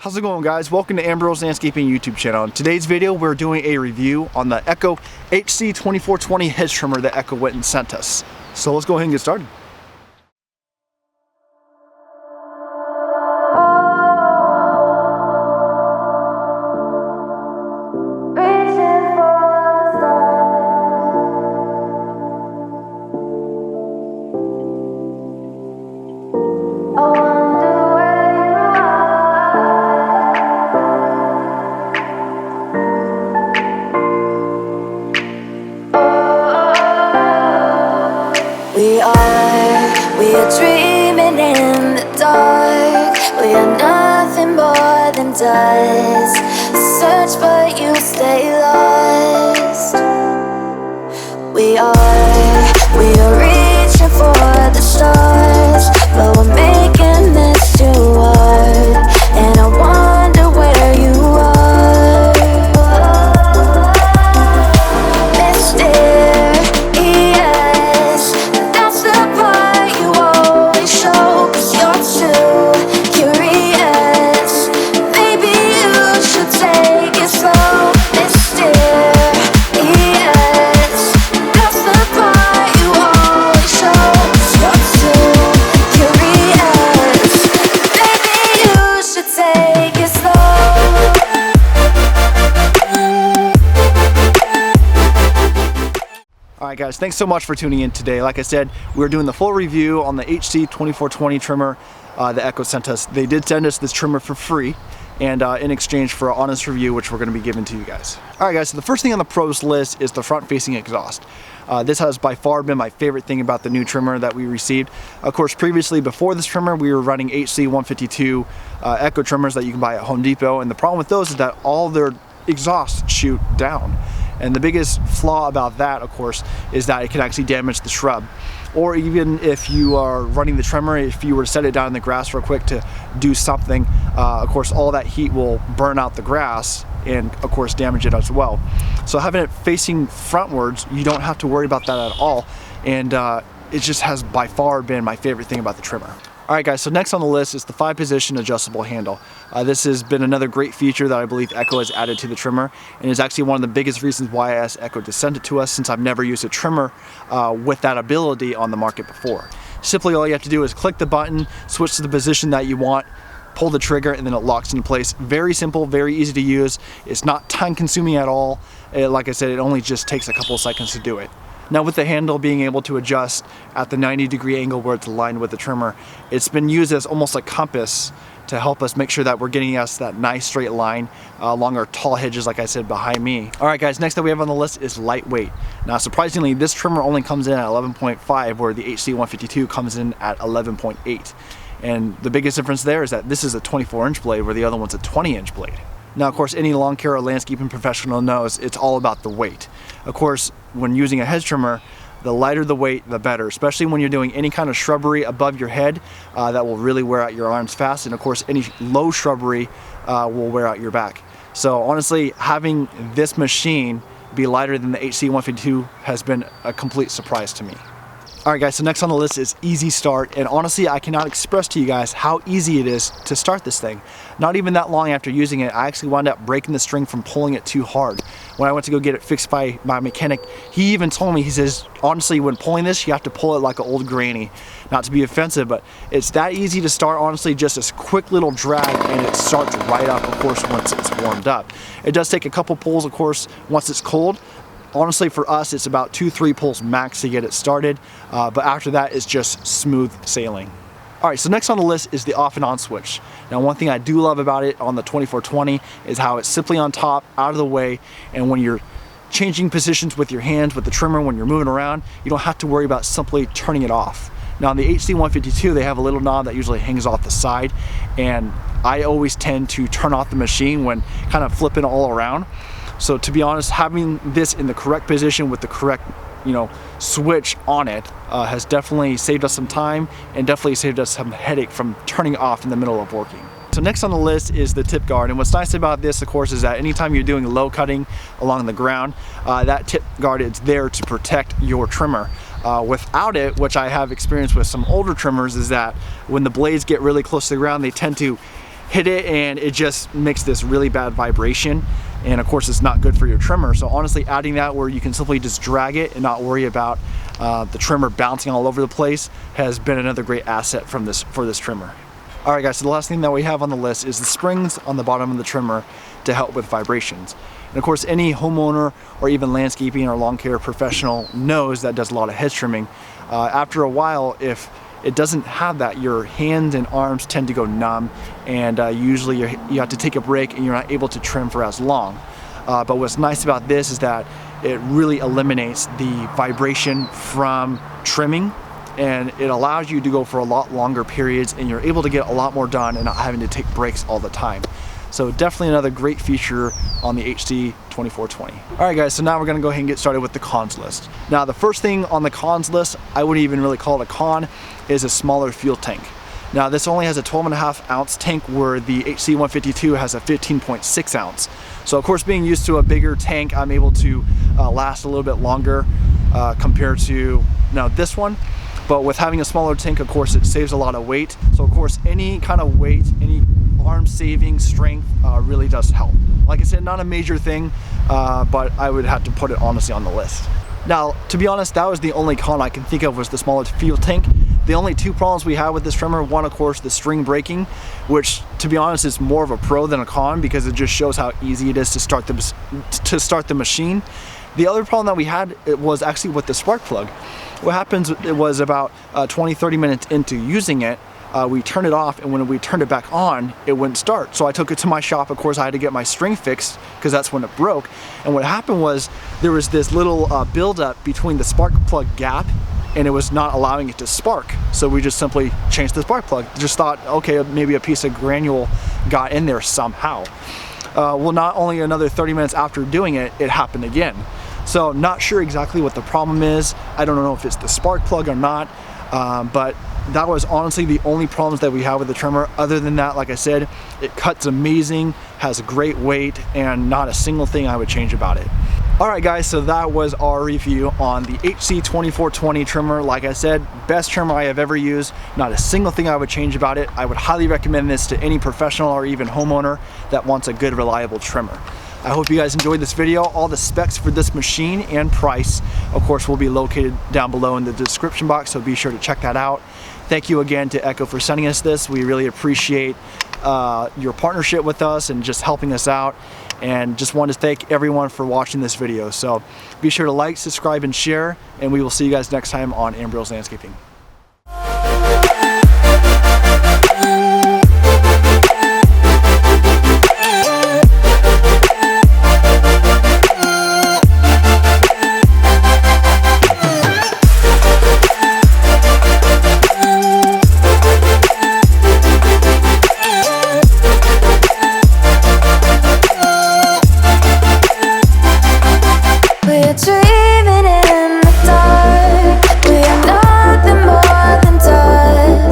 How's it going, guys? Welcome to Ambro's Landscaping YouTube channel. In today's video, we're doing a review on the Echo HC-2420 hedge trimmer that Echo went and sent us. So let's go ahead and get started. We are dreaming in the dark. We are nothing more than dust. Search but you stay lost. We are reaching for the stars, but we're making this too hard. And I wonder where you are, mysterious. That's the part you always show, 'cause you're too curious. Maybe you should take it slow. Mysterious. That's the part you always show, 'cause you're too curious. Maybe you should take it slow. Alright guys, thanks so much for tuning in today. Like I said, we're doing the full review on the HC-2420 trimmer that Echo sent us. They did send us this trimmer for free, and in exchange for an honest review, which we're going to be giving to you guys. Alright guys, so the first thing on the pros list is the front facing exhaust. This has by far been my favorite thing about the new trimmer that we received. Of course, previously before this trimmer, we were running HC-152 Echo trimmers that you can buy at Home Depot, and the problem with those is that all their exhausts shoot down. And the biggest flaw about that, of course, is that it can actually damage the shrub. Or even if you are running the trimmer, if you were to set it down in the grass real quick to do something, of course, all that heat will burn out the grass and, of course, damage it as well. So having it facing frontwards, you don't have to worry about that at all. And it just has by far been my favorite thing about the trimmer. Alright guys, so next on the list is the 5-position adjustable handle. This has been another great feature that I believe Echo has added to the trimmer, and is actually one of the biggest reasons why I asked Echo to send it to us, since I've never used a trimmer with that ability on the market before. Simply all you have to do is click the button, switch to the position that you want, pull the trigger, and then it locks into place. Very simple, very easy to use. It's not time consuming at all. Like I said, it only just takes a couple of seconds to do it. Now with the handle being able to adjust at the 90-degree angle where it's aligned with the trimmer, it's been used as almost a compass to help us make sure that we're getting us that nice straight line along our tall hedges, like I said, behind me. Alright guys, next that we have on the list is lightweight. Now surprisingly, this trimmer only comes in at 11.5, where the HC-152 comes in at 11.8. And the biggest difference there is that this is a 24-inch blade, where the other one's a 20-inch blade. Now, of course, any lawn care or landscaping professional knows it's all about the weight. Of course, when using a hedge trimmer, the lighter the weight, the better, especially when you're doing any kind of shrubbery above your head that will really wear out your arms fast. And of course, any low shrubbery will wear out your back. So honestly, having this machine be lighter than the HC-152 has been a complete surprise to me. Alright guys, so next on the list is easy start, and honestly I cannot express to you guys how easy it is to start this thing. Not even that long after using it, I actually wound up breaking the string from pulling it too hard. When I went to go get it fixed by my mechanic, he even told me, he says, honestly when pulling this, you have to pull it like an old granny. Not to be offensive, but it's that easy to start, honestly, just this quick little drag, and it starts right up, of course, once it's warmed up. It does take a couple pulls, of course, once it's cold. Honestly, for us, it's about 2-3 pulls max to get it started, but after that, it's just smooth sailing. Alright, so next on the list is the off and on switch. Now, one thing I do love about it on the 2420 is how it's simply on top, out of the way, and when you're changing positions with your hands, with the trimmer, when you're moving around, you don't have to worry about simply turning it off. Now, on the HC-152, they have a little knob that usually hangs off the side, and I always tend to turn off the machine when kind of flipping all around. So to be honest, having this in the correct position with the correct, switch on it has definitely saved us some time, and definitely saved us some headache from turning off in the middle of working. So next on the list is the tip guard, and what's nice about this, of course, is that anytime you're doing low cutting along the ground, that tip guard is there to protect your trimmer. Without it, which I have experienced with some older trimmers, is that when the blades get really close to the ground, they tend to hit it and it just makes this really bad vibration, and of course it's not good for your trimmer. So honestly, adding that where you can simply just drag it and not worry about the trimmer bouncing all over the place has been another great asset for this trimmer. Alright guys, so the last thing that we have on the list is the springs on the bottom of the trimmer to help with vibrations. And of course, any homeowner or even landscaping or lawn care professional knows that does a lot of hedge trimming. After a while, if it doesn't have that, your hands and arms tend to go numb, and usually you have to take a break and you're not able to trim for as long. But what's nice about this is that it really eliminates the vibration from trimming, and it allows you to go for a lot longer periods, and you're able to get a lot more done and not having to take breaks all the time. So definitely another great feature on the HC-2420. Alright guys, so now we're going to go ahead and get started with the cons list. Now the first thing on the cons list, I wouldn't even really call it a con, is a smaller fuel tank. Now this only has a 12.5 ounce tank where the HC-152 has a 15.6 ounce. So of course, being used to a bigger tank, I'm able to last a little bit longer compared to this one. But with having a smaller tank, of course, it saves a lot of weight. So of course, any kind of weight, any arm saving strength really does help. Like I said, not a major thing, but I would have to put it honestly on the list. Now, to be honest, that was the only con I can think of, was the smaller fuel tank. The only two problems we have with this trimmer, one of course the string breaking, which to be honest is more of a pro than a con, because it just shows how easy it is to start the machine. The other problem that we had, it was actually with the spark plug. What happens, it was about 20-30 minutes into using it, we turned it off, and when we turned it back on, it wouldn't start. So I took it to my shop. Of course, I had to get my string fixed because that's when it broke. And what happened was there was this little buildup between the spark plug gap, and it was not allowing it to spark. So we just simply changed the spark plug. Just thought, okay, maybe a piece of granule got in there somehow. Well, not only another 30 minutes after doing it, it happened again. So not sure exactly what the problem is. I don't know if it's the spark plug or not, but that was honestly the only problems that we have with the trimmer. Other than that, like I said, it cuts amazing, has great weight, and not a single thing I would change about it. Alright guys, so that was our review on the HC-2420 trimmer. Like I said, best trimmer I have ever used. Not a single thing I would change about it. I would highly recommend this to any professional or even homeowner that wants a good, reliable trimmer. I hope you guys enjoyed this video. All the specs for this machine and price, of course, will be located down below in the description box, so be sure to check that out. Thank you again to Echo for sending us this. We really appreciate your partnership with us and just helping us out. And just want to thank everyone for watching this video. So be sure to like, subscribe, and share, and we will see you guys next time on Ambro's Landscaping.